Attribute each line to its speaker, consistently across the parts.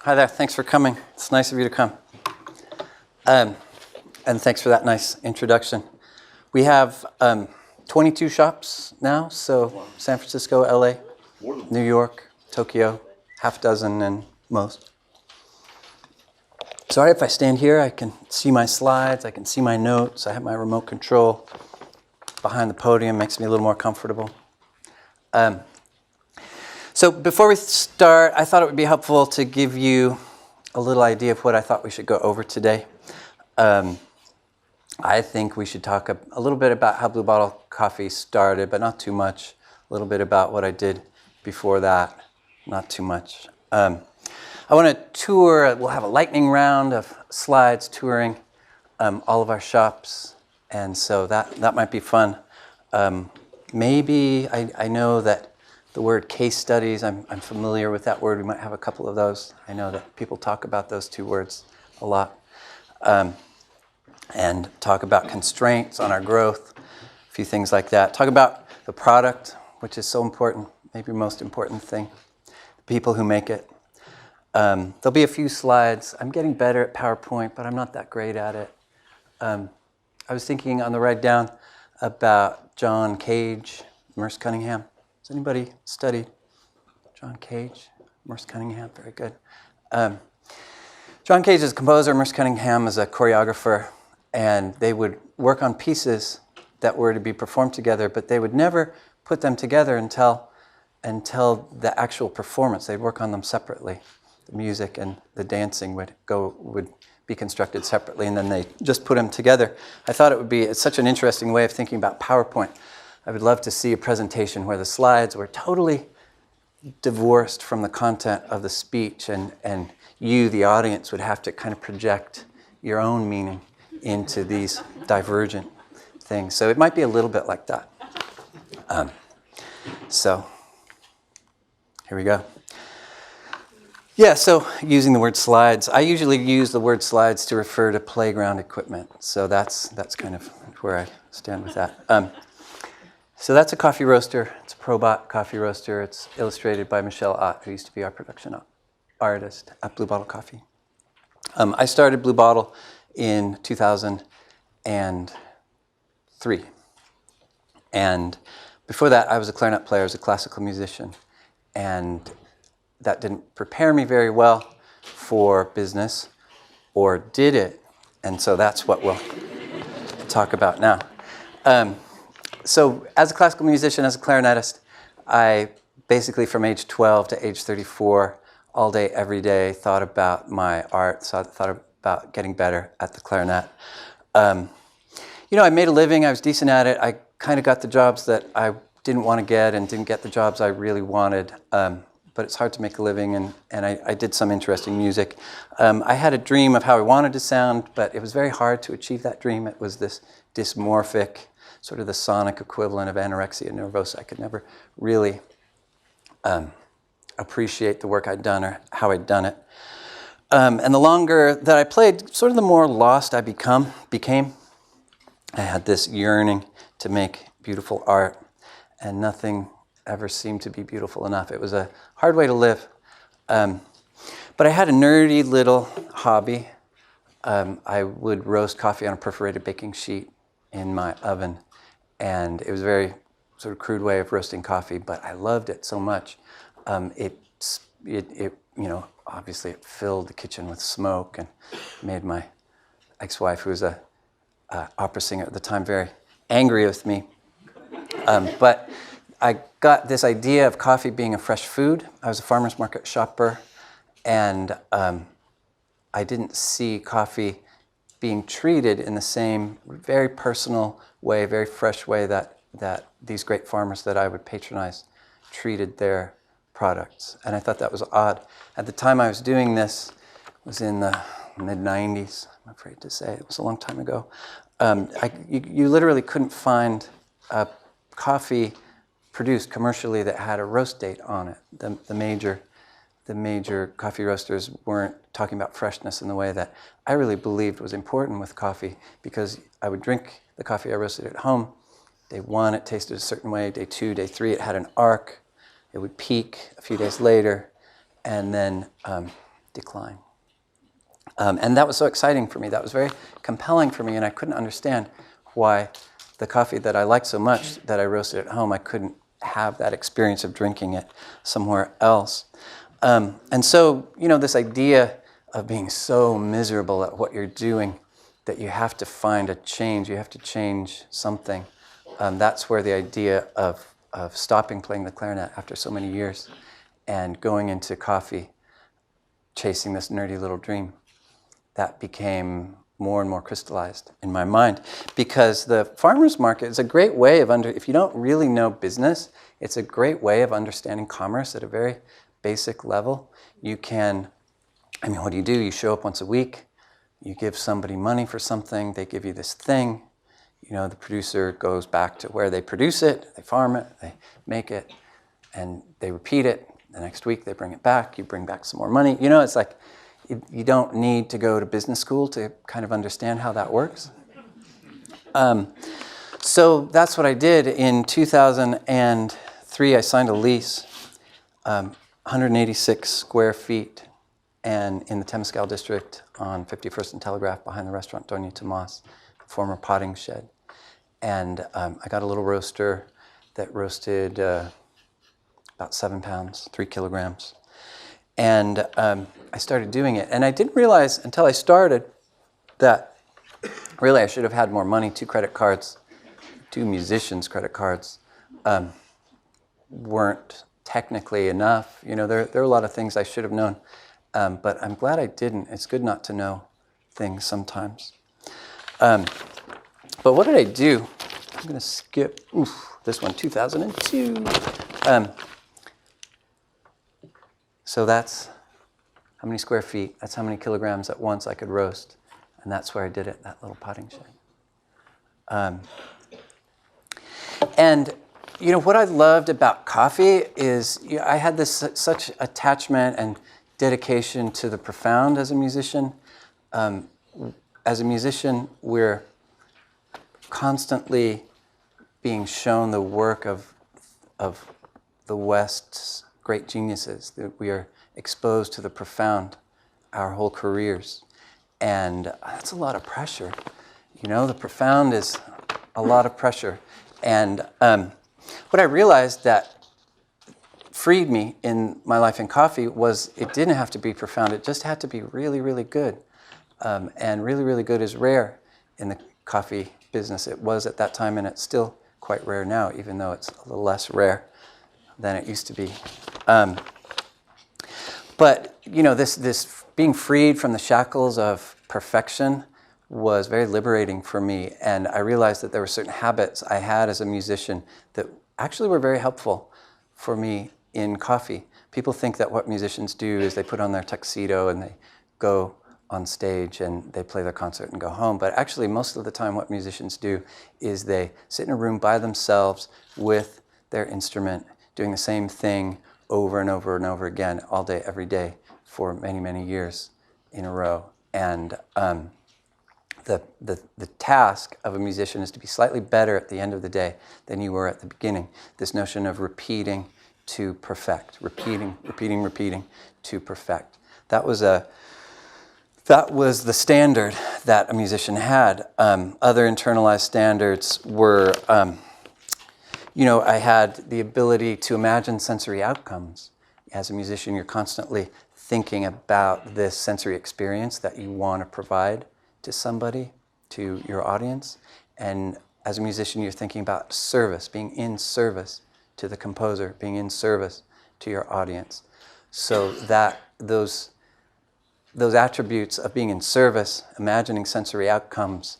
Speaker 1: Hi there. Thanks for coming. It's nice of you to come. And thanks for that nice introduction. We have 22 shops now, so San Francisco, LA, New York, Tokyo, half dozen and most. Sorry if I stand here, I can see my slides, I can see my notes, I have my remote control behind the podium, makes me a little more comfortable. So before we start, I thought it would be helpful to give you a little idea of what I thought we should go over today. I think we should talk a little bit about how Blue Bottle Coffee started, but not too much. A little bit about what I did before that, not too much. I want to tour, we'll have a lightning round of slides touring all of our shops, and so that might be fun. Maybe, I know that the word case studies, I'm familiar with that word. We might have a couple of those. I know that people talk about those two words a lot. And talk about constraints on our growth, a few things like that. Talk about the product, which is so important, maybe the most important thing, the people who make it. There'll be a few slides. I'm getting better at PowerPoint, but I'm not that great at it. I was thinking on the ride down about John Cage, Merce Cunningham. Has anybody studied John Cage, Merce Cunningham? Very good. John Cage is a composer, Merce Cunningham is a choreographer, and they would work on pieces that were to be performed together, but they would never put them together until the actual performance. They'd work on them separately. The music and the dancing would be constructed separately, and then they just put them together. I thought it's such an interesting way of thinking about PowerPoint. I would love to see a presentation where the slides were totally divorced from the content of the speech, and you, the audience, would have to kind of project your own meaning into these divergent things. So it might be a little bit like that. So here we go. Yeah, so using the word slides. I usually use the word slides to refer to playground equipment. So that's kind of where I stand with that. So that's a coffee roaster. It's a Probot coffee roaster. It's illustrated by Michelle Ott, who used to be our production artist at Blue Bottle Coffee. I started Blue Bottle in 2003. And before that, I was a clarinet player. I was a classical musician. And that didn't prepare me very well for business, or did it? And so that's what we'll talk about now. So as a classical musician, as a clarinetist, I basically from age 12 to age 34, all day, every day, thought about my art, thought about getting better at the clarinet. I made a living. I was decent at it. I kind of got the jobs that I didn't want to get and didn't get the jobs I really wanted. But it's hard to make a living, and I did some interesting music. I had a dream of how I wanted to sound, but it was very hard to achieve that dream. It was this dysmorphic, sort of the sonic equivalent of anorexia nervosa. I could never really appreciate the work I'd done or how I'd done it. And the longer that I played, sort of the more lost I became. I had this yearning to make beautiful art, and nothing ever seemed to be beautiful enough. It was a hard way to live. But I had a nerdy little hobby. I would roast coffee on a perforated baking sheet in my oven. And it was a very sort of crude way of roasting coffee, but I loved it so much. Obviously it filled the kitchen with smoke and made my ex-wife, who was a opera singer at the time, very angry with me. But I got this idea of coffee being a fresh food. I was a farmer's market shopper, and I didn't see coffee being treated in the same very personal way, very fresh way that these great farmers that I would patronize treated their products. And I thought that was odd. At the time I was doing this, it was in the mid-90s, I'm afraid to say. It was a long time ago. You literally couldn't find coffee produced commercially that had a roast date on it. The major coffee roasters weren't talking about freshness in the way that I really believed was important with coffee, because I would drink the coffee I roasted at home. Day one, it tasted a certain way. Day two, day three, it had an arc. It would peak a few days later, and then decline. And that was so exciting for me. That was very compelling for me, and I couldn't understand why the coffee that I liked so much that I roasted at home, I couldn't have that experience of drinking it somewhere else. And so, this idea of being so miserable at what you're doing that you have to find a change, you have to change something, that's where the idea of stopping playing the clarinet after so many years and going into coffee, chasing this nerdy little dream, that became more and more crystallized in my mind. Because the farmer's market is a great way of, if you don't really know business, it's a great way of understanding commerce at a very basic level. You can, what do? You show up once a week, you give somebody money for something, they give you this thing, the producer goes back to where they produce it, they farm it, they make it, and they repeat it. The next week they bring it back, you bring back some more money. It's like, you don't need to go to business school to kind of understand how that works. So that's what I did. In 2003, I signed a lease, 186 square feet, and in the Temescal district on 51st and Telegraph behind the restaurant Doña Tomas, former potting shed. And I got a little roaster that roasted about 7 pounds, 3 kilograms. And I started doing it. And I didn't realize until I started that really I should have had more money. 2 credit cards, 2 musicians' credit cards weren't technically enough. There are a lot of things I should have known. But I'm glad I didn't. It's good not to know things sometimes. But what did I do? I'm going to skip this one, 2002. So that's how many square feet, that's how many kilograms at once I could roast. And that's where I did it, that little potting shed. And what I loved about coffee is I had this such attachment and dedication to the profound as a musician. As a musician, we're constantly being shown the work of the West's great geniuses, that we are exposed to the profound our whole careers. And that's a lot of pressure. The profound is a lot of pressure. And what I realized that freed me in my life in coffee was it didn't have to be profound. It just had to be really, really good. And really, really good is rare in the coffee business. It was at that time, and it's still quite rare now, even though it's a little less rare than it used to be. But this being freed from the shackles of perfection was very liberating for me, and I realized that there were certain habits I had as a musician that actually were very helpful for me in coffee. People think that what musicians do is they put on their tuxedo and they go on stage and they play their concert and go home. But actually, most of the time what musicians do is they sit in a room by themselves with their instrument, doing the same thing over and over and over again, all day, every day, for many, many years in a row. And the task of a musician is to be slightly better at the end of the day than you were at the beginning. This notion of repeating to perfect, repeating to perfect. That was the standard that a musician had. Other internalized standards were, I had the ability to imagine sensory outcomes. As a musician, you're constantly thinking about this sensory experience that you want to provide to somebody, to your audience. And as a musician, you're thinking about service, being in service to the composer, being in service to your audience. So that those attributes of being in service, imagining sensory outcomes,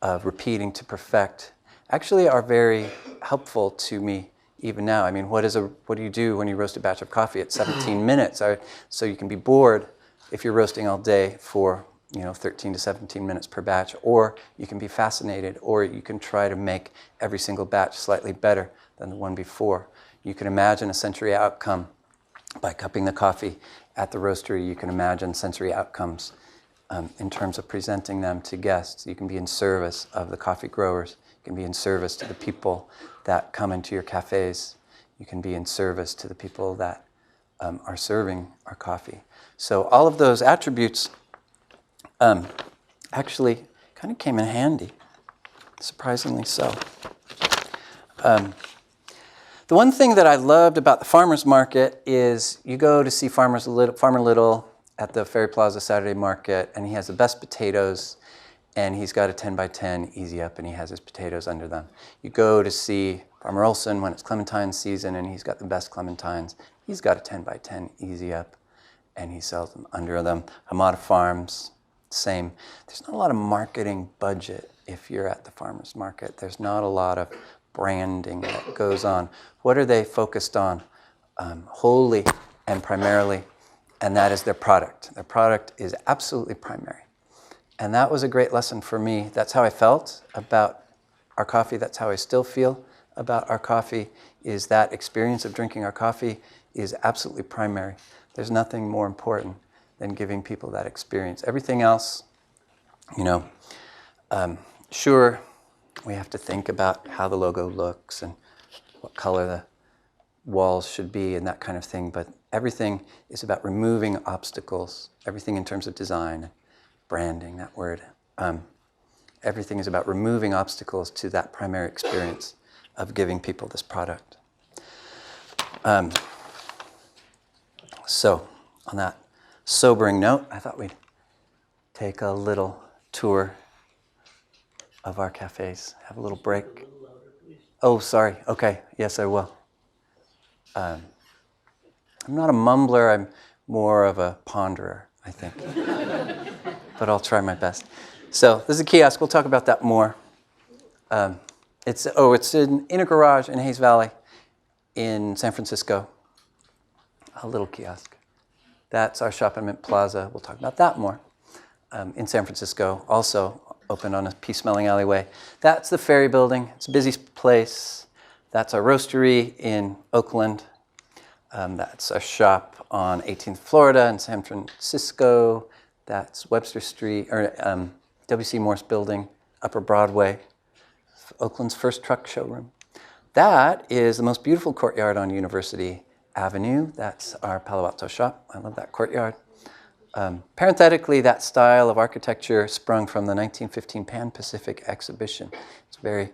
Speaker 1: of repeating to perfect, actually are very helpful to me even now. I mean, what do you do when you roast a batch of coffee at 17 minutes? So you can be bored if you're roasting all day for 13 to 17 minutes per batch, or you can be fascinated, or you can try to make every single batch slightly better than the one before. You can imagine a sensory outcome by cupping the coffee at the roastery. You can imagine sensory outcomes in terms of presenting them to guests. You can be in service of the coffee growers. You can be in service to the people that come into your cafes. You can be in service to the people that are serving our coffee. So all of those attributes actually kind of came in handy, surprisingly so. The one thing that I loved about the farmer's market is you go to see Farmer Little at the Ferry Plaza Saturday market, and he has the best potatoes, and he's got a 10 by 10 easy up, and he has his potatoes under them. You go to see Farmer Olson when it's clementine season, and he's got the best clementines. He's got a 10 by 10 easy up, and he sells them under them. Hamada Farms, same. There's not a lot of marketing budget if you're at the farmer's market. There's not a lot of branding that goes on. What are they focused on? Wholly and primarily, and that is their product. Their product is absolutely primary. And that was a great lesson for me. That's how I felt about our coffee. That's how I still feel about our coffee, is that experience of drinking our coffee is absolutely primary. There's nothing more important than giving people that experience. Everything else, sure, we have to think about how the logo looks and what color the walls should be and that kind of thing, but everything is about removing obstacles, everything in terms of design, branding, that word. Everything is about removing obstacles to that primary experience of giving people this product. So, on that sobering note, I thought we'd take a little tour of our cafes, have a little break. Oh, sorry. Okay. Yes, I will. I'm not a mumbler. I'm more of a ponderer, I think. But I'll try my best. So this is a kiosk. We'll talk about that more. It's in a garage in Hayes Valley in San Francisco. A little kiosk. That's our shop in Plaza. We'll talk about that more. In San Francisco, also open on a pea-smelling alleyway. That's the Ferry Building. It's a busy place. That's our roastery in Oakland. That's our shop on 18th Florida in San Francisco. That's Webster Street, or W.C. Morse Building, Upper Broadway, Oakland's first truck showroom. That is the most beautiful courtyard on University Avenue. That's our Palo Alto shop. I love that courtyard. Parenthetically, that style of architecture sprung from the 1915 Pan-Pacific exhibition. It's a very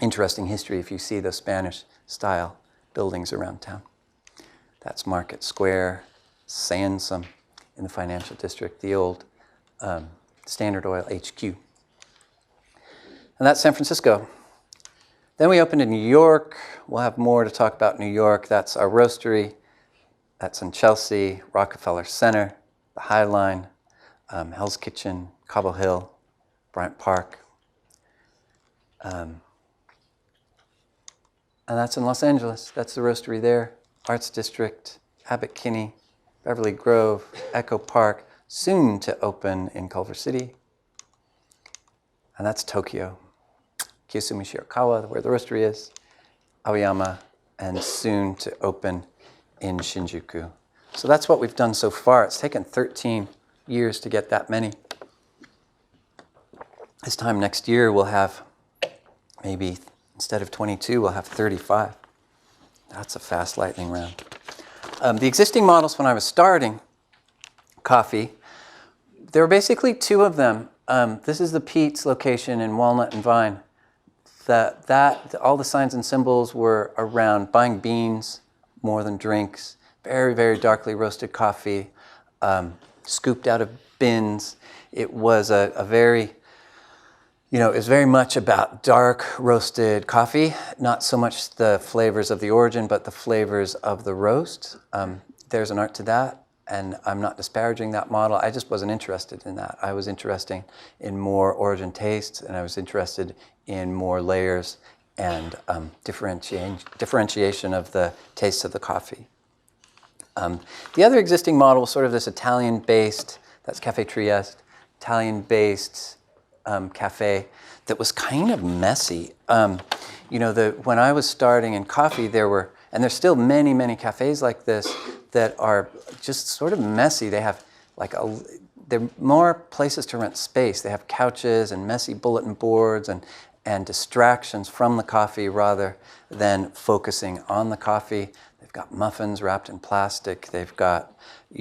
Speaker 1: interesting history if you see those Spanish-style buildings around town. That's Market Square, Sansom in the financial district, the old Standard Oil HQ. And that's San Francisco. Then we opened in New York. We'll have more to talk about New York. That's our roastery. That's in Chelsea, Rockefeller Center, the High Line, Hell's Kitchen, Cobble Hill, Bryant Park. And that's in Los Angeles. That's the roastery there. Arts District, Abbot Kinney, Beverly Grove, Echo Park, soon to open in Culver City. And that's Tokyo. Kiyosumi Shirakawa, where the roastery is, Aoyama, and soon to open in Shinjuku. So that's what we've done so far. It's taken 13 years to get that many. This time next year, we'll have maybe, instead of 22, we'll have 35. That's a fast lightning round. The existing models when I was starting coffee, there were basically two of them. This is the Pete's location in Walnut and Vine. All the signs and symbols were around buying beans more than drinks, very, very darkly roasted coffee, scooped out of bins. It was it was very much about dark roasted coffee, not so much the flavors of the origin, but the flavors of the roast. There's an art to that, and I'm not disparaging that model. I just wasn't interested in that. I was interested in more origin tastes, and I was interested in more layers and differentiation of the taste of the coffee. The other existing model was sort of this Italian-based, that's Caffe Trieste, Italian-based cafe that was kind of messy. When I was starting in coffee, and there's still many, many cafes like this that are just sort of messy. They have there are more places to rent space. They have couches and messy bulletin boards and distractions from the coffee rather than focusing on the coffee. They've got muffins wrapped in plastic. They've got,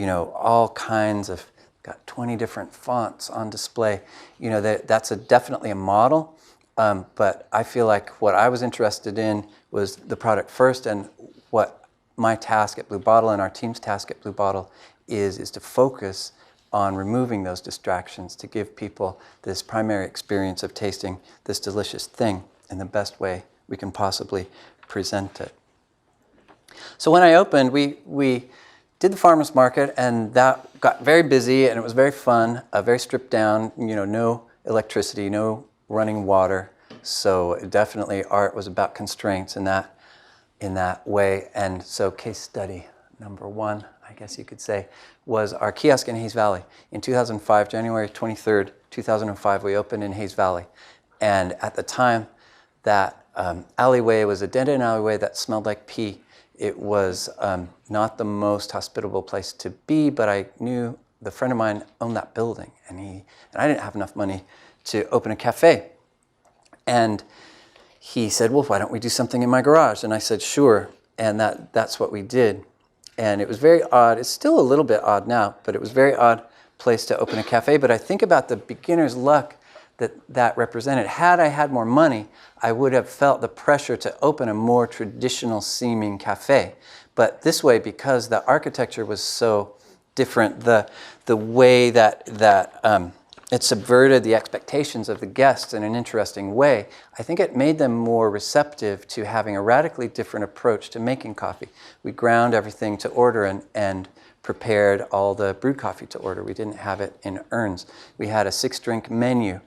Speaker 1: all kinds of, got 20 different fonts on display. That's definitely a model. But I feel like what I was interested in was the product first, and what my task at Blue Bottle and our team's task at Blue Bottle is to focus on removing those distractions, to give people this primary experience of tasting this delicious thing in the best way we can possibly present it. So when I opened, we did the farmers market, and that got very busy, and it was very fun, very stripped down, no electricity, no running water. So definitely art was about constraints in that way. And so case study number one, I guess you could say, was our kiosk in Hayes Valley. In 2005, January 23rd, 2005, we opened in Hayes Valley. And at the time, that alleyway was a dead-end alleyway that smelled like pee. It was not the most hospitable place to be, but I knew the friend of mine owned that building, and I didn't have enough money to open a cafe. And he said, well, why don't we do something in my garage? And I said, sure. And that's what we did. And it was very odd. It's still a little bit odd now, but it was a very odd place to open a cafe. But I think about the beginner's luck that represented. Had I had more money, I would have felt the pressure to open a more traditional seeming cafe. But this way, because the architecture was so different, the way that it subverted the expectations of the guests in an interesting way, I think it made them more receptive to having a radically different approach to making coffee. We ground everything to order and prepared all the brewed coffee to order. We didn't have it in urns. We had a 6-drink menu,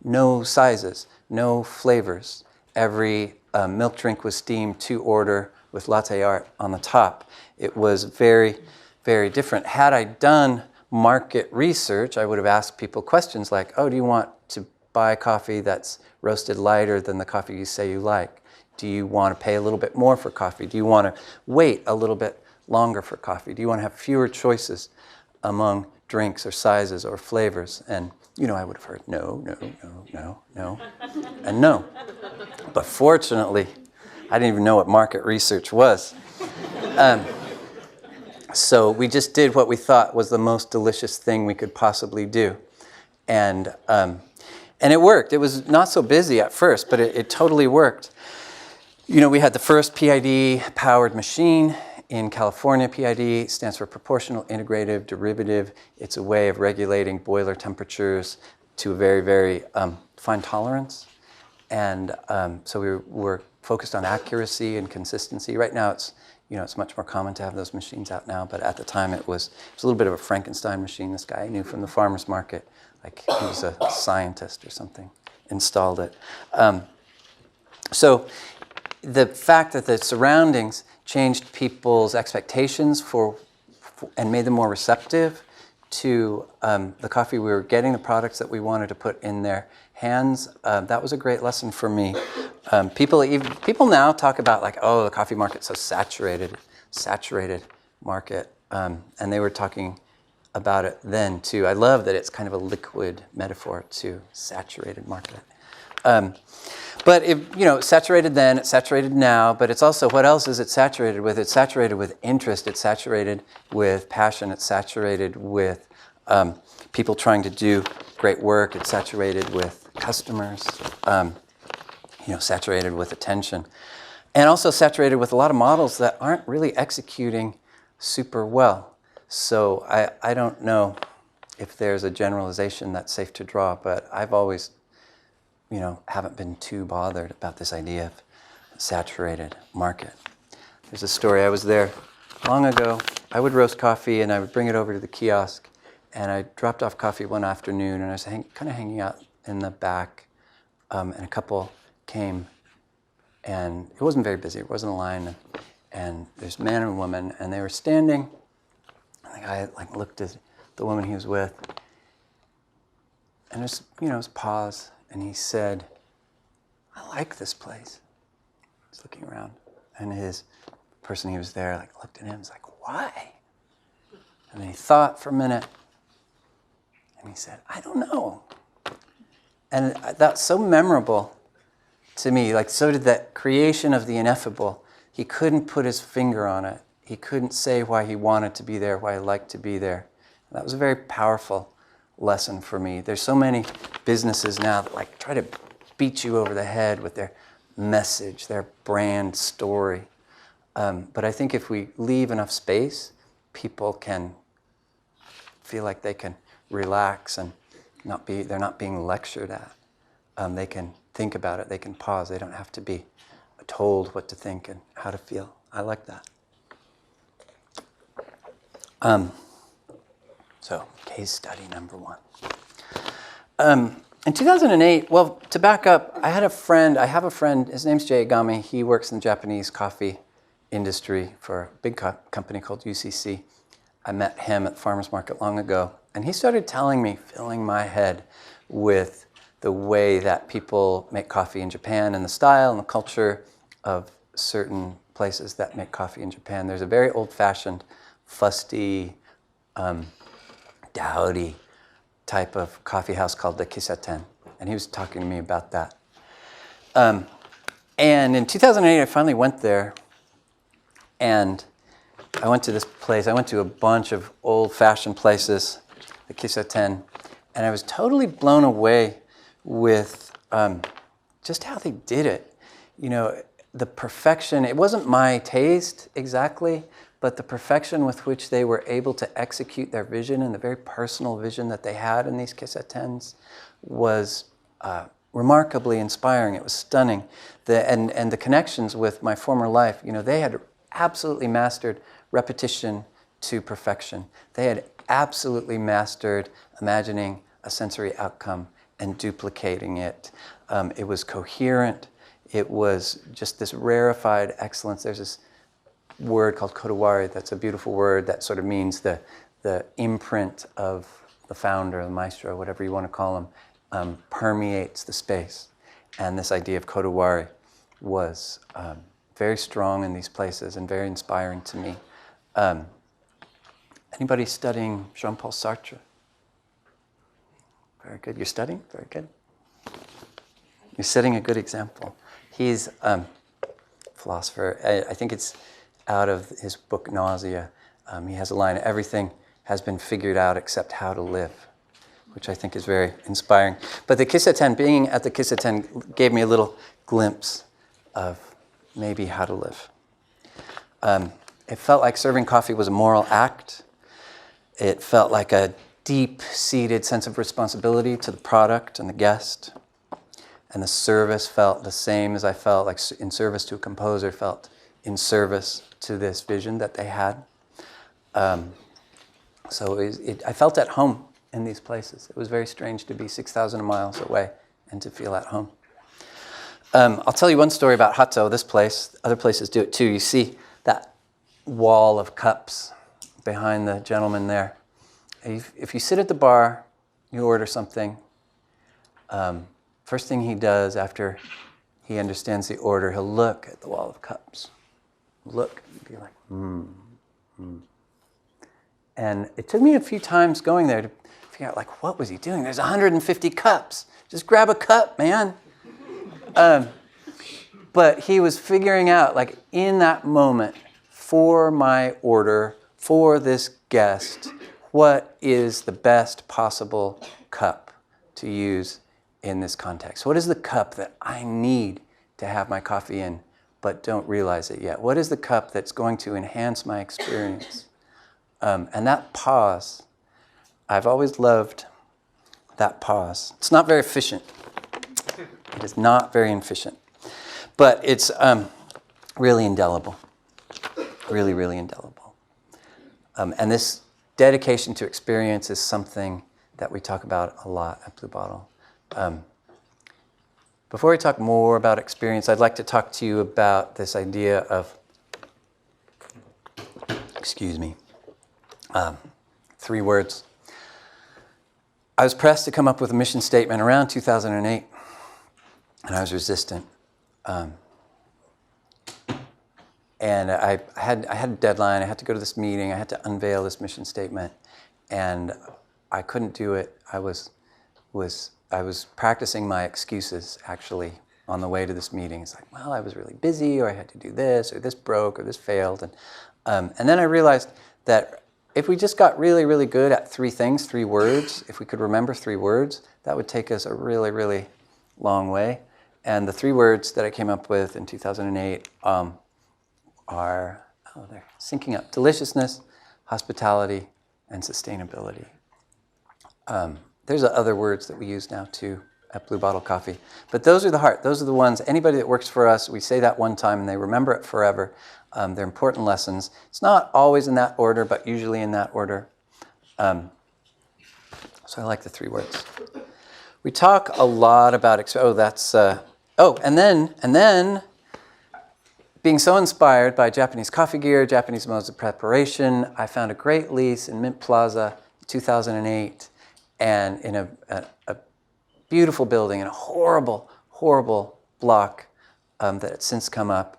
Speaker 1: no sizes, no flavors. Every milk drink was steamed to order with latte art on the top. It was very, very different. Had I done market research, I would have asked people questions like, oh, do you want to buy coffee that's roasted lighter than the coffee you say you like? Do you want to pay a little bit more for coffee? Do you want to wait a little bit longer for coffee? Do you want to have fewer choices among drinks or sizes or flavors? And, I would have heard no, and no. But fortunately, I didn't even know what market research was. So we just did what we thought was the most delicious thing we could possibly do. And it worked. It was not so busy at first, but it totally worked. We had the first PID-powered machine in California. PID stands for Proportional Integrative Derivative. It's a way of regulating boiler temperatures to a very, very fine tolerance. And so we were focused on accuracy and consistency. Right now, it's much more common to have those machines out now, but at the time it was a little bit of a Frankenstein machine. This guy I knew from the farmer's market, like he was a scientist or something, installed it. So the fact that the surroundings changed people's expectations and made them more receptive to the coffee we were getting, the products that we wanted to put in their hands, that was a great lesson for me. People now talk about like, oh, the coffee market's so saturated market, and they were talking about it then too. I love that it's kind of a liquid metaphor to saturated market. But it's saturated then, it's saturated now, but it's also, what else is it saturated with? It's saturated with interest, it's saturated with passion, it's saturated with people trying to do great work, it's saturated with customers, saturated with attention. And also saturated with a lot of models that aren't really executing super well. So I don't know if there's a generalization that's safe to draw, but I've always haven't been too bothered about this idea of saturated market. There's a story. I was there long ago. I would roast coffee and I would bring it over to the kiosk, and I dropped off coffee one afternoon, and I was kind of hanging out in the back, and a couple came, and it wasn't very busy. It wasn't a line, and there's a man and a woman, and they were standing, and the guy looked at the woman he was with, and there's his pause. And he said, I like this place. He's looking around. And his person he was there looked at him and was like, why? And then he thought for a minute. And he said, I don't know. And that's so memorable to me. So did that creation of the Ineffable he couldn't put his finger on it. He couldn't say why he wanted to be there, why he liked to be there. That was a very powerful lesson for me. There's so many businesses now that like try to beat you over the head with their message, their brand story. But I think if we leave enough space, people can feel like they can relax and they're not being lectured at. They can think about it, they can pause, they don't have to be told what to think and how to feel. I like that. So, case study number 1. In 2008, well, to back up, I have a friend, his name's Jay Agami. He works in the Japanese coffee industry for a big company called UCC. I met him at the farmer's market long ago, and he started telling me, filling my head with the way that people make coffee in Japan and the style and the culture of certain places that make coffee in Japan. There's a very old-fashioned, fusty, dowdy type of coffee house called the Kissaten, and he was talking to me about that. And in 2008, I finally went there, and I went to this place. I went to a bunch of old-fashioned places, the Kissaten, and I was totally blown away with just how they did it. You know, the perfection. It wasn't my taste exactly, but the perfection with which they were able to execute their vision and the very personal vision that they had in these Kissatens was remarkably inspiring. It was stunning. And the connections with my former life, you know, they had absolutely mastered repetition to perfection. They had absolutely mastered imagining a sensory outcome and duplicating it. It was coherent. It was just this rarefied excellence. There's this word called kodawari that's a beautiful word that sort of means the imprint of the founder, the maestro, whatever you want to call him, permeates the space. And this idea of kodawari was very strong in these places and very inspiring to me. Anybody studying Jean-Paul Sartre? Very good. You're studying? Very good. You're setting a good example. He's a philosopher. I think it's out of his book Nausea. He has a line, everything has been figured out except how to live, which I think is very inspiring. But the Kissaten, being at the Kissaten gave me a little glimpse of maybe how to live. It felt like serving coffee was a moral act. It felt like a deep-seated sense of responsibility to the product and the guest. And the service felt the same as I felt like in service to a composer, felt in service to this vision that they had. So I felt at home in these places. It was very strange to be 6,000 miles away and to feel at home. I'll tell you one story about Hato, this place. Other places do it too. You see that wall of cups behind the gentleman there. If you sit at the bar, you order something, first thing he does after he understands the order, he'll look at the wall of cups. Look and be like, And it took me a few times going there to figure out, like, what was he doing? There's 150 cups. Just grab a cup, man. But he was figuring out, like, in that moment, for my order, for this guest, what is the best possible cup to use in this context? What is the cup that I need to have my coffee in, but don't realize it yet? What is the cup that's going to enhance my experience? And that pause, I've always loved that pause. It's not very efficient. It is not very efficient. But it's really indelible. Really, really indelible. And this dedication to experience is something that we talk about a lot at Blue Bottle. Before we talk more about experience, I'd like to talk to you about this idea of, 3 words. I was pressed to come up with a mission statement around 2008, and I was resistant. And I had a deadline. I had to go to this meeting. I had to unveil this mission statement, and I couldn't do it. I was practicing my excuses, actually, on the way to this meeting. It's like, well, I was really busy, or I had to do this, or this broke, or this failed. And then I realized that if we just got really, really good at three things, three words, if we could remember three words, that would take us a really, really long way. And the three words that I came up with in 2008 are, they're syncing up: deliciousness, hospitality, and sustainability. There's other words that we use now too at Blue Bottle Coffee. But those are the heart. Those are the ones, anybody that works for us, we say that one time and they remember it forever. They're important lessons. It's not always in that order, but usually in that order. So I like the three words. We talk a lot about, and then being so inspired by Japanese coffee gear, Japanese modes of preparation, I found a great lease in Mint Plaza in 2008, and in a beautiful building in a horrible, horrible block that had since come up.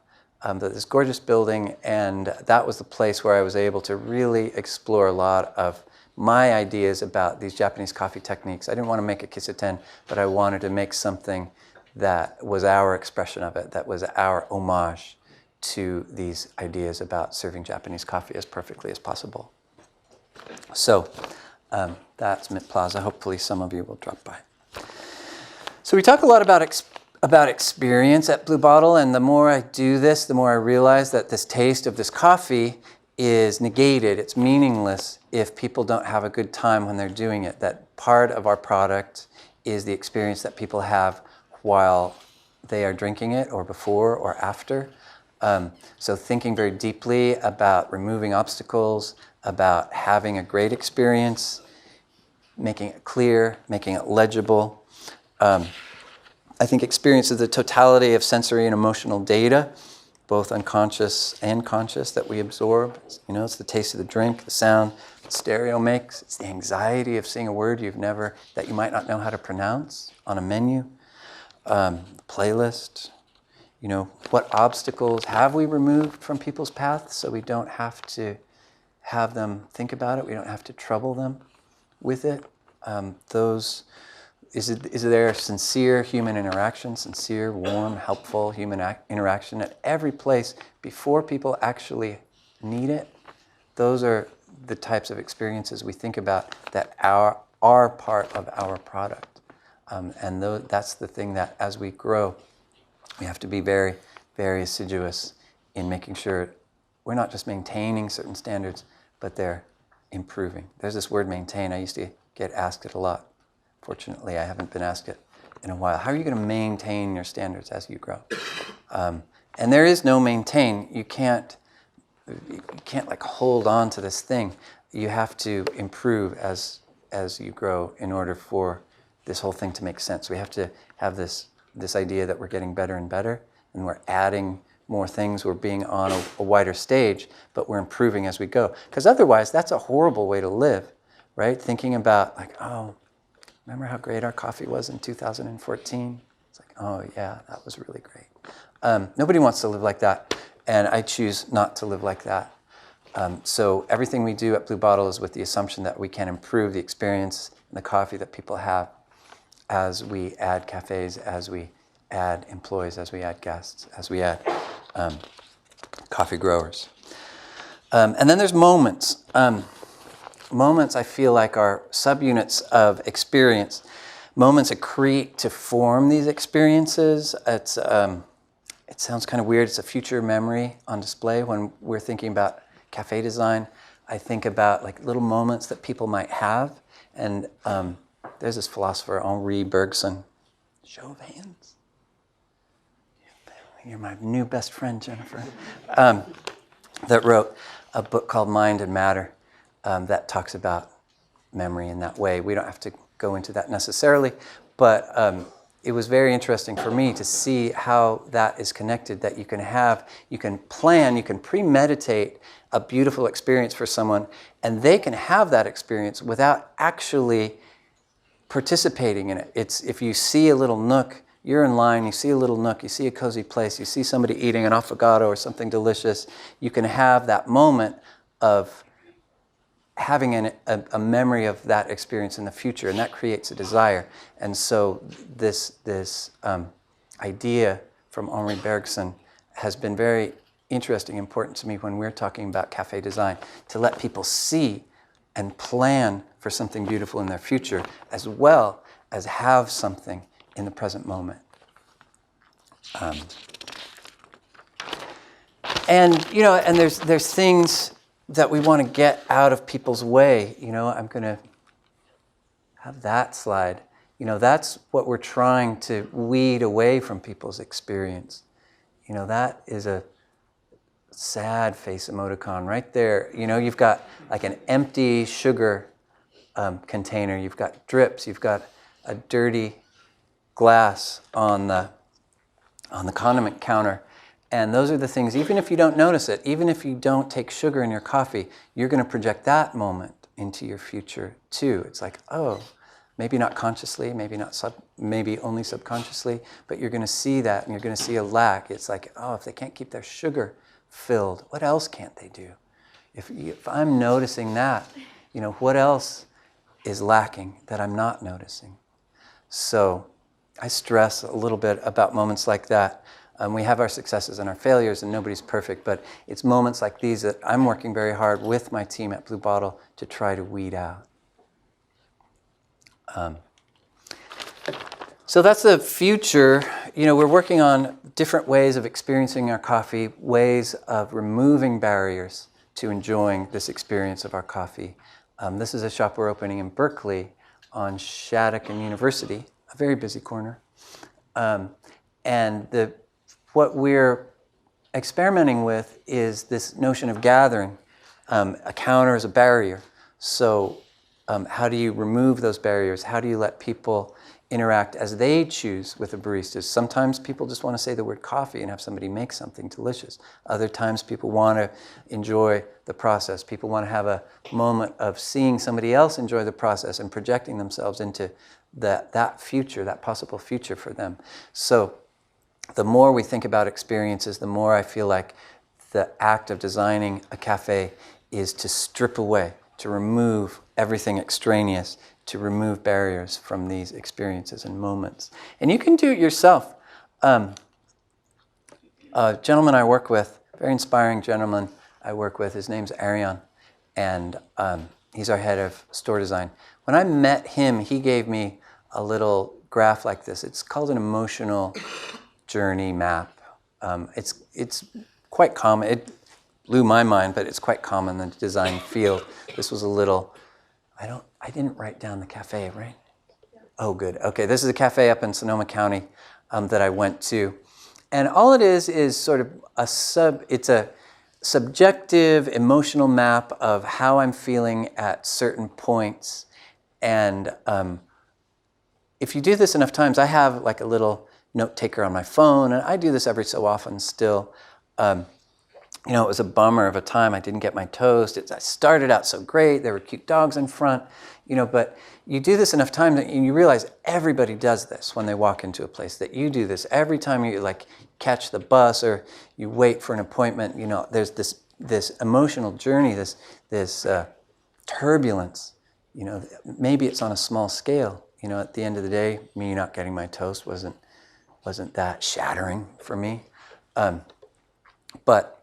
Speaker 1: This gorgeous building, and that was the place where I was able to really explore a lot of my ideas about these Japanese coffee techniques. I didn't want to make a Kisuten, but I wanted to make something that was our expression of it, that was our homage to these ideas about serving Japanese coffee as perfectly as possible. So that's Mint Plaza. Hopefully some of you will drop by. So we talk a lot about experience at Blue Bottle, and the more I do this, the more I realize that this taste of this coffee is negated. It's meaningless if people don't have a good time when they're doing it. That part of our product is the experience that people have while they are drinking it, or before or after. So thinking very deeply about removing obstacles, about having a great experience, making it clear, making it legible. I think experience is the totality of sensory and emotional data, both unconscious and conscious, that we absorb. It's the taste of the drink, the sound that stereo makes. It's the anxiety of seeing a word that you might not know how to pronounce on a menu. Playlist. What obstacles have we removed from people's paths so we don't have to have them think about it, we don't have to trouble them with it. Is there sincere human interaction, sincere, warm, helpful human interaction at every place before people actually need it? Those are the types of experiences we think about that are part of our product. And that's the thing that as we grow, we have to be very, very assiduous in making sure we're not just maintaining certain standards, but they're improving. There's this word maintain. I used to get asked it a lot. Fortunately, I haven't been asked it in a while. How are you going to maintain your standards as you grow? And there is no maintain. You can't like hold on to this thing. You have to improve as you grow in order for this whole thing to make sense. We have to have this idea that we're getting better and better, and we're adding more things. We're being on a wider stage, but we're improving as we go. Because otherwise, that's a horrible way to live, right? Thinking about remember how great our coffee was in 2014? It's like, oh yeah, that was really great. Nobody wants to live like that, and I choose not to live like that. So everything we do at Blue Bottle is with the assumption that we can improve the experience and the coffee that people have as we add cafes, as we add employees, as we add guests, as we add coffee growers. And then there's moments. Moments, I feel like, are subunits of experience. Moments accrete to form these experiences. It sounds kind of weird. It's a future memory on display when we're thinking about cafe design. I think about little moments that people might have. And there's this philosopher, Henri Bergson. Show of hands. You're my new best friend, Jennifer. That wrote a book called Mind and Matter. That talks about memory in that way. We don't have to go into that necessarily, but it was very interesting for me to see how that is connected, that you can plan, you can premeditate a beautiful experience for someone, and they can have that experience without actually participating in it. It's if you see a little nook, you're in line, you see a little nook, you see a cozy place, you see somebody eating an affogato or something delicious, you can have that moment of having a memory of that experience in the future, and that creates a desire. And so this idea from Henri Bergson has been very interesting, important to me when we're talking about cafe design, to let people see and plan for something beautiful in their future, as well as have something in the present moment. And there's things that we want to get out of people's way. I'm going to have that slide. That's what we're trying to weed away from people's experience. That is a sad face emoticon right there. You've got like an empty sugar container. You've got drips. You've got a dirty glass on the condiment counter. And those are the things, even if you don't notice it, even if you don't take sugar in your coffee, you're going to project that moment into your future too. It's like, oh, maybe not consciously, maybe only subconsciously, but you're going to see that and you're going to see a lack. It's like, oh, if they can't keep their sugar filled, what else can't they do? If I'm noticing that, what else is lacking that I'm not noticing? So I stress a little bit about moments like that. We have our successes and our failures, and nobody's perfect, but it's moments like these that I'm working very hard with my team at Blue Bottle to try to weed out. So that's the future. We're working on different ways of experiencing our coffee, ways of removing barriers to enjoying this experience of our coffee. This is a shop we're opening in Berkeley on Shattuck and University, a very busy corner. And what we're experimenting with is this notion of gathering. A counter is a barrier. So how do you remove those barriers? How do you let people interact as they choose with the baristas? Sometimes people just want to say the word coffee and have somebody make something delicious. Other times people want to enjoy the process. People want to have a moment of seeing somebody else enjoy the process and projecting themselves into that future, that possible future for them. So the more we think about experiences, the more I feel like the act of designing a cafe is to strip away, to remove everything extraneous, to remove barriers from these experiences and moments. And you can do it yourself. A gentleman I work with, very inspiring gentleman I work with, his name's Arion, and he's our head of store design. When I met him, he gave me a little graph like this. It's called an emotional journey map. It's quite common. It blew my mind, but it's quite common in the design field. This was a little, I didn't write down the cafe, right? Yeah. Oh, good. Okay, this is a cafe up in Sonoma County that I went to. And all it is sort of it's a subjective emotional map of how I'm feeling at certain points. And if you do this enough times, I have like a little note taker on my phone, and I do this every so often still. It was a bummer of a time. I didn't get my toast. I started out so great. There were cute dogs in front, but you do this enough times and you realize everybody does this when they walk into a place, that you do this every time you catch the bus or you wait for an appointment. There's this emotional journey, this turbulence. Maybe it's on a small scale. At the end of the day, me not getting my toast wasn't that shattering for me. But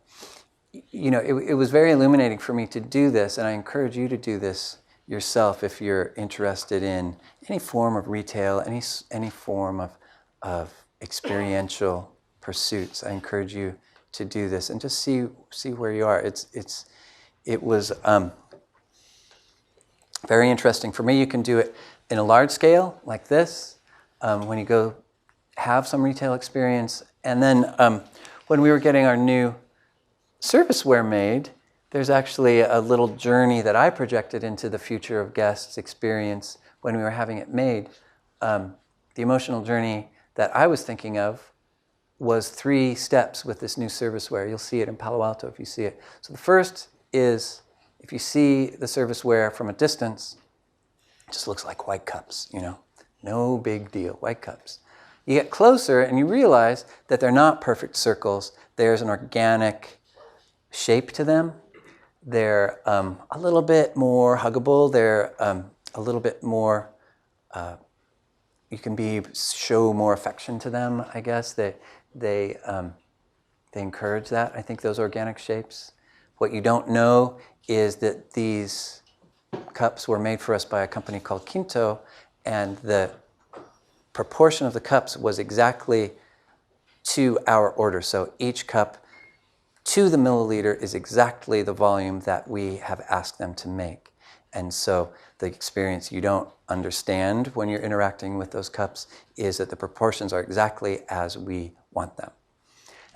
Speaker 1: it was very illuminating for me to do this, and I encourage you to do this yourself if you're interested in any form of retail, any form of experiential pursuits. I encourage you to do this and just see where you are. It was very interesting for me. You can do it in a large scale like this when you go have some retail experience, and then when we were getting our new serviceware made, there's actually a little journey that I projected into the future of guests' experience when we were having it made. The emotional journey that I was thinking of was 3 steps with this new serviceware. You'll see it in Palo Alto if you see it. So the first is, if you see the serviceware from a distance, it just looks like white cups, no big deal, white cups. You get closer and you realize that they're not perfect circles. There's an organic shape to them. They're a little bit more huggable. They're a little bit more you can show more affection to them, I guess. They encourage that. I think those organic shapes. What you don't know is that these cups were made for us by a company called Quinto, and the proportion of the cups was exactly to our order. So each cup to the milliliter is exactly the volume that we have asked them to make. And so the experience you don't understand when you're interacting with those cups is that the proportions are exactly as we want them.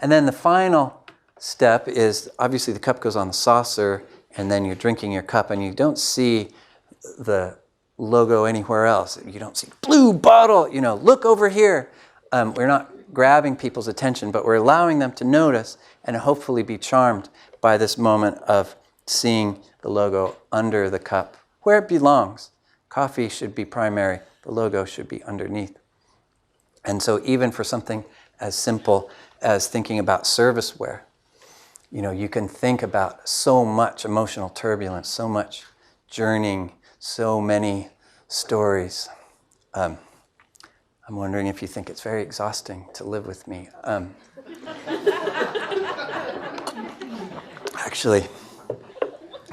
Speaker 1: And then the final step is, obviously the cup goes on the saucer, and then you're drinking your cup, and you don't see the logo anywhere else. You don't see blue bottle, look over here. We're not grabbing people's attention, but we're allowing them to notice and hopefully be charmed by this moment of seeing the logo under the cup, where it belongs. Coffee should be primary, the logo should be underneath. And so even for something as simple as thinking about serviceware, you can think about so much emotional turbulence, so much journeying, so many stories. I'm wondering if you think it's very exhausting to live with me. Actually,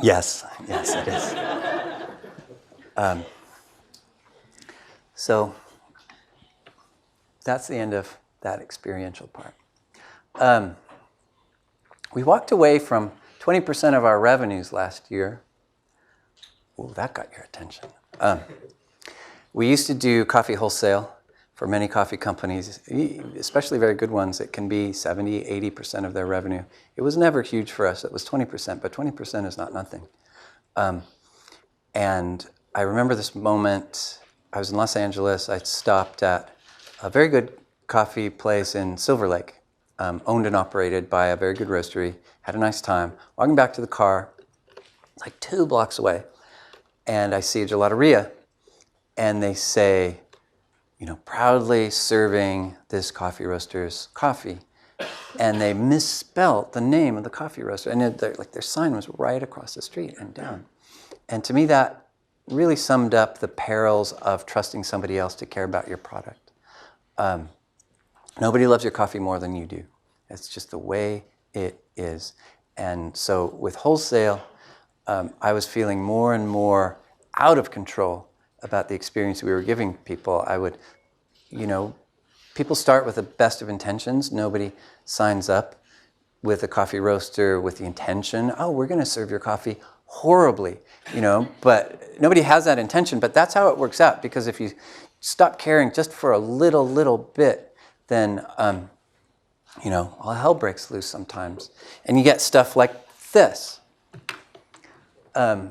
Speaker 1: yes, it is. So that's the end of that experiential part. We walked away from 20% of our revenues last year. Ooh, that got your attention. We used to do coffee wholesale for many coffee companies, especially very good ones. It can be 70, 80% of their revenue. It was never huge for us. It was 20%, but 20% is not nothing. And I remember this moment. I was in Los Angeles. I stopped at a very good coffee place in Silver Lake, owned and operated by a very good roastery. Had a nice time. Walking back to the car, like 2 blocks away, and I see a gelateria, and they say, proudly serving this coffee roaster's coffee. And they misspelt the name of the coffee roaster. And their sign was right across the street and down. And to me, that really summed up the perils of trusting somebody else to care about your product. Nobody loves your coffee more than you do. It's just the way it is. And so with wholesale, I was feeling more and more out of control about the experience we were giving people. People start with the best of intentions. Nobody signs up with a coffee roaster with the intention, we're going to serve your coffee horribly, but nobody has that intention. But that's how it works out, because if you stop caring just for a little bit, then, all hell breaks loose sometimes. And you get stuff like this.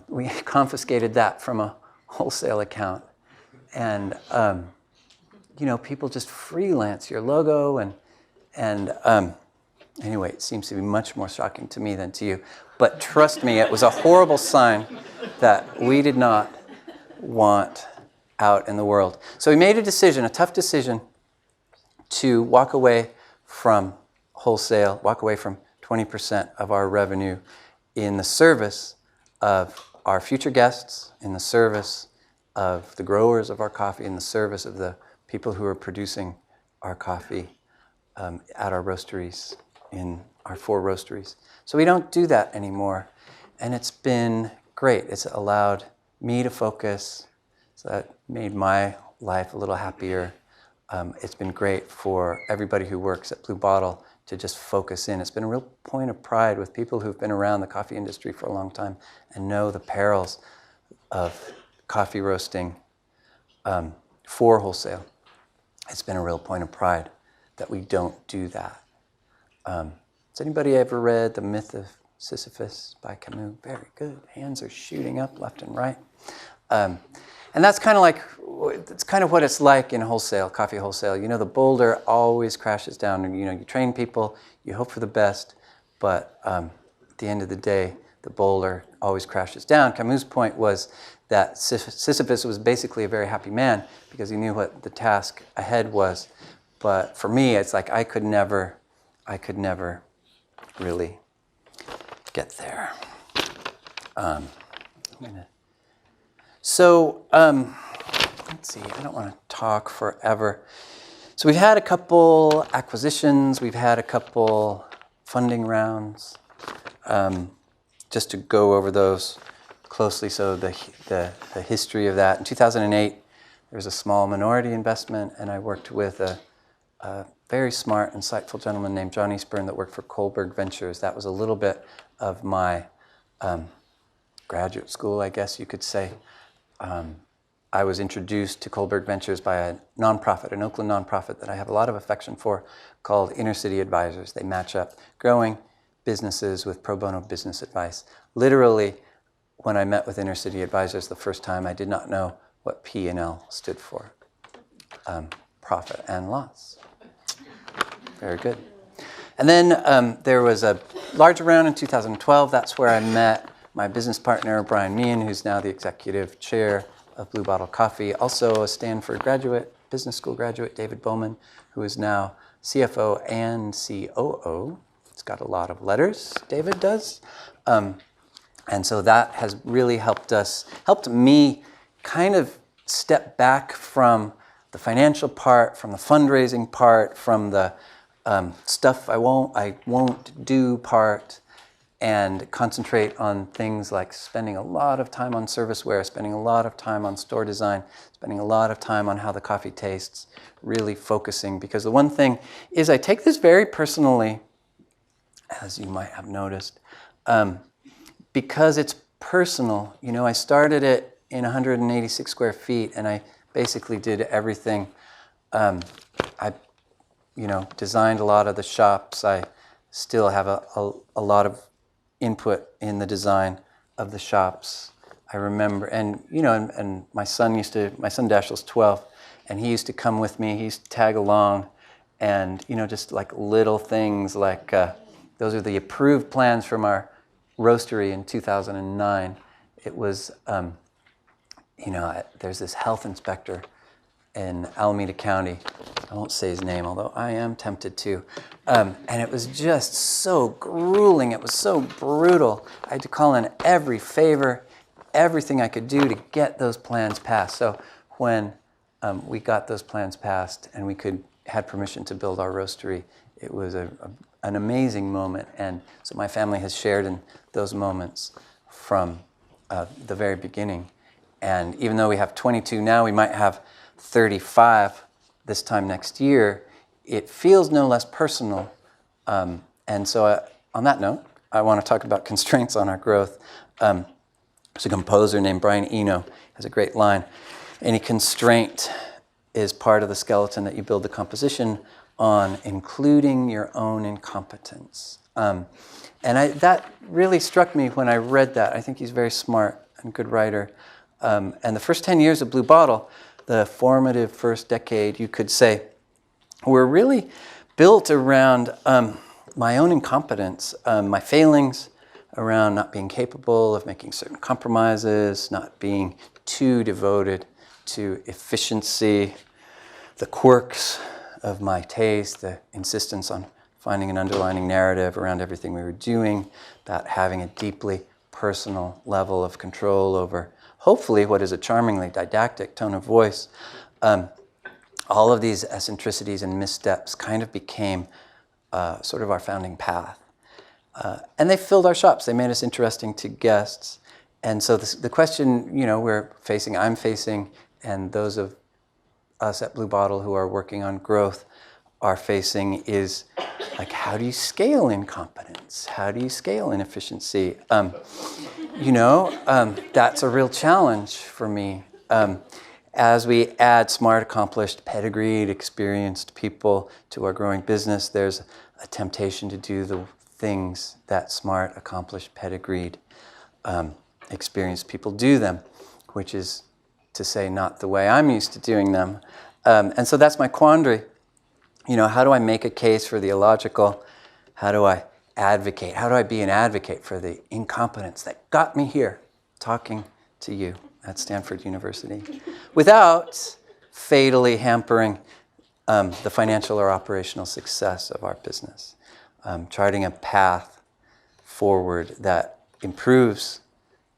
Speaker 1: We confiscated that from a wholesale account. And, people just freelance your logo. And anyway, it seems to be much more shocking to me than to you. But trust me, it was a horrible sign that we did not want out in the world. So we made a decision, a tough decision, to walk away from wholesale, walk away from 20% of our revenue in the service of our future guests, in the service of the growers of our coffee, in the service of the people who are producing our coffee at our roasteries, in our 4 roasteries. So we don't do that anymore. And it's been great. It's allowed me to focus. So that made my life a little happier. It's been great for everybody who works at Blue Bottle to just focus in. It's been a real point of pride with people who've been around the coffee industry for a long time and know the perils of coffee roasting for wholesale. It's been a real point of pride that we don't do that. Has anybody ever read The Myth of Sisyphus by Camus? Very good. Hands are shooting up left and right. And that's kind of what it's like in wholesale, coffee wholesale. The boulder always crashes down. And, you train people, you hope for the best, but at the end of the day, the boulder always crashes down. Camus' point was that Sisyphus was basically a very happy man because he knew what the task ahead was. But for me, it's like I could never really get there. let's see, I don't want to talk forever. So we've had a couple acquisitions, we've had a couple funding rounds. Just to go over those closely, so the history of that. In 2008, there was a small minority investment, and I worked with a very smart, insightful gentleman named John Eastburn that worked for Kohlberg Ventures. That was a little bit of my graduate school, I guess you could say. I was introduced to Kohlberg Ventures by a nonprofit, an Oakland nonprofit that I have a lot of affection for, called Inner City Advisors. They match up growing businesses with pro bono business advice. Literally, when I met with Inner City Advisors the first time, I did not know what P&L stood for. Profit and loss. Very good. And then there was a larger round in 2012. That's where I met my business partner, Brian Meehan, who's now the executive chair of Blue Bottle Coffee. Also a Stanford graduate, business school graduate, David Bowman, who is now CFO and COO. It's got a lot of letters, David does. And so that has really helped me kind of step back from the financial part, from the fundraising part, from the stuff I won't do part, and concentrate on things like spending a lot of time on serviceware, spending a lot of time on store design, spending a lot of time on how the coffee tastes, really focusing. Because the one thing is, I take this very personally, as you might have noticed, because it's personal. You know, I started it in 186 square feet, and I basically did everything. I designed a lot of the shops. I still have a lot of input in the design of the shops. I remember, and my son Dashiell's 12, and he used to come with me. He used to tag along, and just like little things like those are the approved plans from our roastery in 2009. It was, there's this health inspector in Alameda County. I won't say his name, although I am tempted to. And it was just so grueling. It was so brutal. I had to call in every favor, everything I could do to get those plans passed. So when we got those plans passed and we had permission to build our roastery, it was an amazing moment. And so my family has shared in those moments from the very beginning. And even though we have 22 now, we might have 35 this time next year, it feels no less personal. And so on that note, I want to talk about constraints on our growth. There's a composer named Brian Eno, has a great line. Any constraint is part of the skeleton that you build the composition on, including your own incompetence. And that really struck me when I read that. I think he's very smart and good writer. And the first 10 years of Blue Bottle, the formative first decade, you could say, were really built around my own incompetence, my failings, around not being capable of making certain compromises, not being too devoted to efficiency, the quirks of my taste, the insistence on finding an underlining narrative around everything we were doing, about having a deeply personal level of control over, hopefully, what is a charmingly didactic tone of voice. All of these eccentricities and missteps kind of became sort of our founding path. And they filled our shops. They made us interesting to guests. And so the question, I'm facing, and those of us at Blue Bottle who are working on growth are facing is, like, how do you scale incompetence? How do you scale inefficiency? That's a real challenge for me. As we add smart, accomplished, pedigreed, experienced people to our growing business, there's a temptation to do the things that smart, accomplished, pedigreed, experienced people do them, which is to say not the way I'm used to doing them. And so that's my quandary. How do I make a case for the illogical? How do I advocate? How do I be an advocate for the incompetence that got me here talking to you at Stanford University without fatally hampering the financial or operational success of our business? Charting a path forward that improves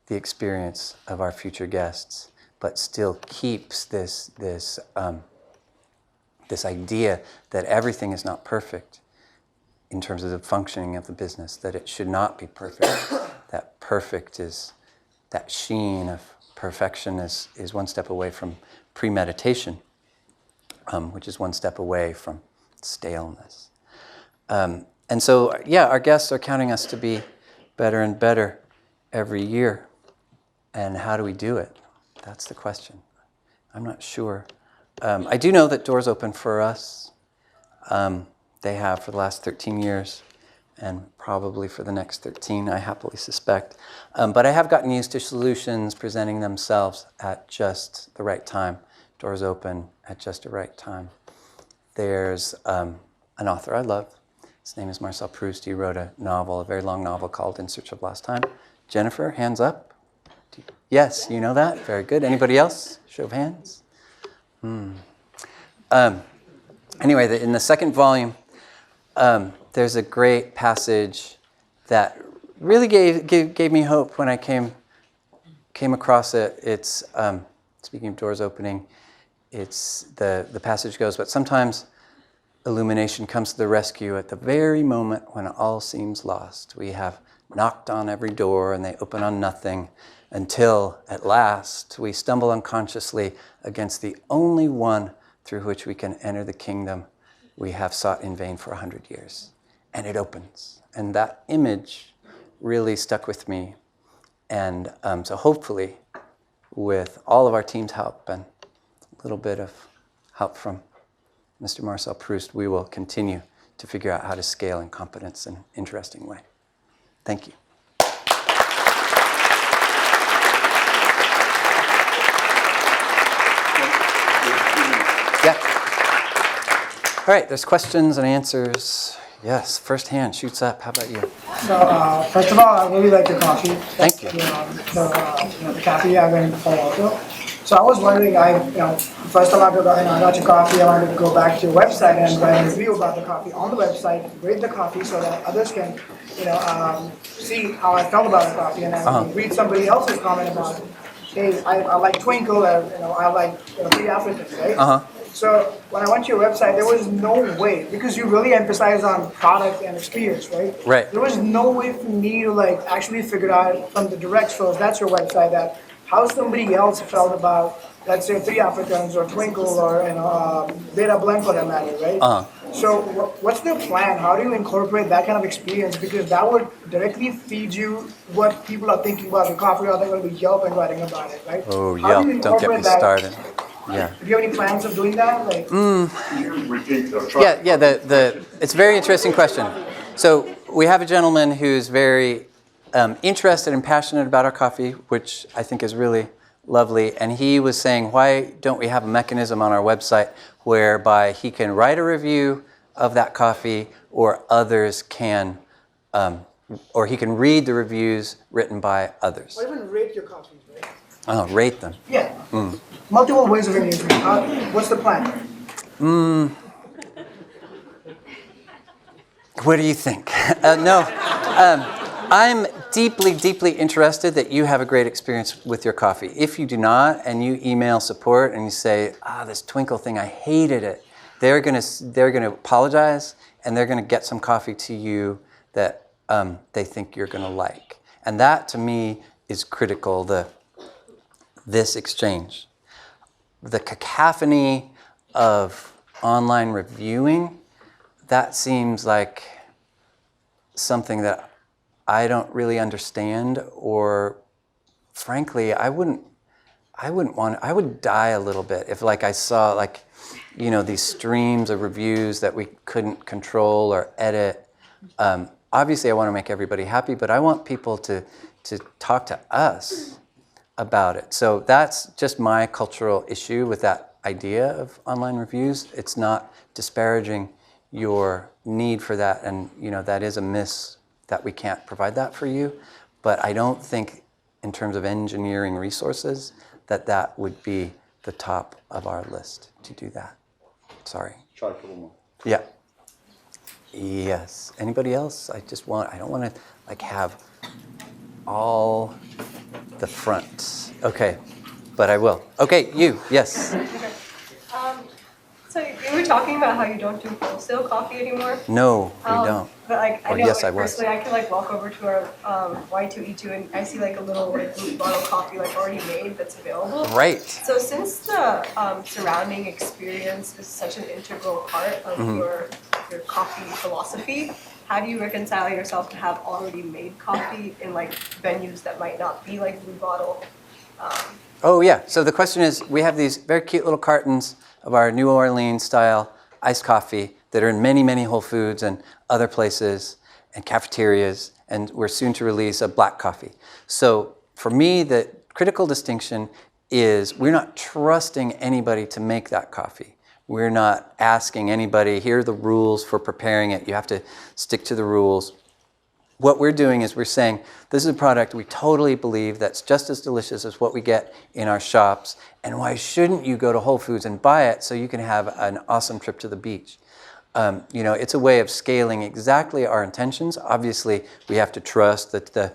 Speaker 1: the experience of our future guests, but still keeps this idea that everything is not perfect in terms of the functioning of the business, that it should not be perfect, that perfect is, that sheen of perfection is one step away from premeditation, which is one step away from staleness. And so, yeah, our guests are counting us to be better and better every year. And how do we do it? That's the question. I'm not sure. I do know that doors open for us. They have for the last 13 years, and probably for the next 13, I happily suspect. But I have gotten used to solutions presenting themselves at just the right time. Doors open at just the right time. There's an author I love. His name is Marcel Proust. He wrote a novel, a very long novel called In Search of Lost Time. Jennifer, hands up. Yes, you know that? Very good. Anybody else? Show of hands. Anyway, in the second volume, there's a great passage that really gave me hope when I came across it. It's, speaking of doors opening, it's the passage goes, but sometimes illumination comes to the rescue at the very moment when all seems lost. We have knocked on every door and they open on nothing until, at last, we stumble unconsciously against the only one through which we can enter the kingdom we have sought in vain for 100 years. And it opens. And that image really stuck with me. And so hopefully, with all of our team's help and a little bit of help from Mr. Marcel Proust, we will continue to figure out how to scale in competence in an interesting way. Thank you. Yeah. All right, there's questions and answers. Yes, first hand shoots up. How about you?
Speaker 2: So, first of all, I really like your coffee.
Speaker 1: Thank you.
Speaker 2: The Caffe I went for also. So I was wondering, first time I got your coffee, I wanted to go back to your website and write a review about the coffee on the website, rate the coffee so that others can, see how I felt about the coffee, and then read somebody else's comment about, hey, I like Twinkle, or I like Three Africans, right? So when I went to your website, there was no way, because you really emphasize on product and experience, right?
Speaker 1: Right.
Speaker 2: There was no way for me to actually figure out from the direct source, that's your website, that how somebody else felt about, let's say, Three Africans or Twinkle or Beta Blend for that matter, right? So what's the plan? How do you incorporate that kind of experience? Because that would directly feed you what people are thinking about the coffee, or they're going to be Yelp and writing about it, right?
Speaker 1: Oh, Yelp, don't get me started. Yeah.
Speaker 2: Do you have any plans of doing that?
Speaker 1: It's a very interesting question. So we have a gentleman who's very interested and passionate about our coffee, which I think is really lovely. And he was saying, why don't we have a mechanism on our website whereby he can write a review of that coffee, or others can, or he can read the reviews written by others.
Speaker 2: Or even rate your coffees, right?
Speaker 1: Oh, rate them.
Speaker 2: Yeah. Multiple ways of engagement. What's the plan?
Speaker 1: What do you think? I'm deeply, deeply interested that you have a great experience with your coffee. If you do not, and you email support and you say, this Twinkle thing, I hated it, they're gonna apologize, and they're gonna get some coffee to you that they think you're gonna like. And that, to me, is critical, this exchange. The cacophony of online reviewing, that seems like something that I don't really understand, or frankly, I would die a little bit if I saw these streams of reviews that we couldn't control or edit. Obviously I want to make everybody happy, but I want people to talk to us about it. So that's just my cultural issue with that idea of online reviews. It's not disparaging your need for that, and that is a miss that we can't provide that for you. But I don't think, in terms of engineering resources, that would be the top of our list to do that. Sorry.
Speaker 3: Try a couple more.
Speaker 1: Yeah. Yes. Anybody else? I don't want to have all the fronts. Okay. but I will. Okay, you, yes.
Speaker 3: So you were talking about how you don't do wholesale coffee anymore.
Speaker 1: No, we don't.
Speaker 3: But like I
Speaker 1: Or
Speaker 3: know,
Speaker 1: yes,
Speaker 3: like,
Speaker 1: I was.
Speaker 3: personally, I can like walk over to our Y2E2 and I see like a little like blue bottle coffee like already made that's available.
Speaker 1: Right.
Speaker 3: So since the surrounding experience is such an integral part of your coffee philosophy, how do you reconcile yourself to have already made coffee in like venues that might not be like blue bottle?
Speaker 1: Oh, yeah. So the question is, we have these very cute little cartons of our New Orleans style iced coffee that are in many, many Whole Foods and other places and cafeterias, and we're soon to release a black coffee. So for me, the critical distinction is we're not trusting anybody to make that coffee. We're not asking anybody, here are the rules for preparing it. You have to stick to the rules. What we're doing is we're saying, this is a product we totally believe that's just as delicious as what we get in our shops, and why shouldn't you go to Whole Foods and buy it so you can have an awesome trip to the beach? It's a way of scaling exactly our intentions. Obviously, we have to trust that the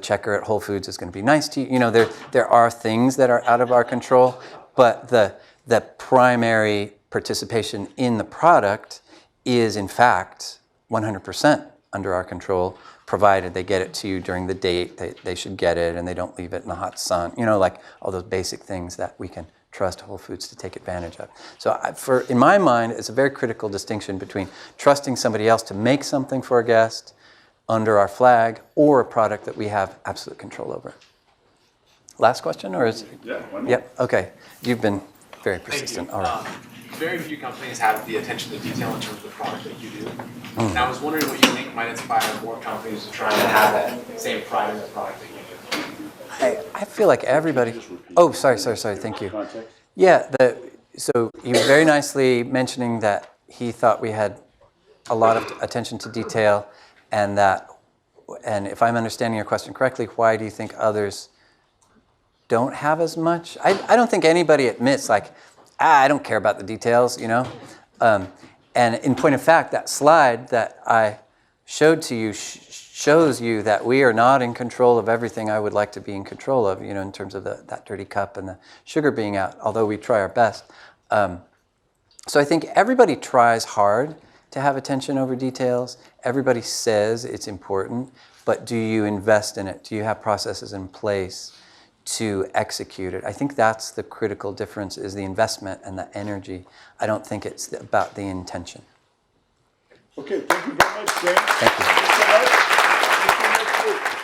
Speaker 1: checker at Whole Foods is going to be nice to you. There are things that are out of our control, but the primary participation in the product is, in fact, 100% under our control, provided they get it to you during the date they should get it, and they don't leave it in the hot sun. Like all those basic things that we can trust Whole Foods to take advantage of. So in my mind, it's a very critical distinction between trusting somebody else to make something for a guest under our flag, or a product that we have absolute control over. Last question, or is it?
Speaker 4: Yeah, one more.
Speaker 1: Yep, okay. You've been very persistent. All right.
Speaker 5: Very few companies have the attention to detail in terms of the product that you do. And I was wondering what you think might inspire more companies to try to have that same pride in the product that you do.
Speaker 1: I feel like everybody. Oh, sorry. Thank you.
Speaker 4: Context.
Speaker 1: Yeah. So you were very nicely mentioning that he thought we had a lot of attention to detail, and if I'm understanding your question correctly, why do you think others don't have as much? I don't think anybody admits I don't care about the details, And in point of fact, that slide that I showed to you shows you that we are not in control of everything I would like to be in control of, in terms of that dirty cup and the sugar being out, although we try our best. So I think everybody tries hard to have attention over details. Everybody says it's important, but do you invest in it? Do you have processes in place to execute it? I think that's the critical difference, is the investment and the energy. I don't think it's about the intention.
Speaker 4: Okay, thank you very much, James.
Speaker 1: Thank you.
Speaker 4: Thanks so much. See you next week.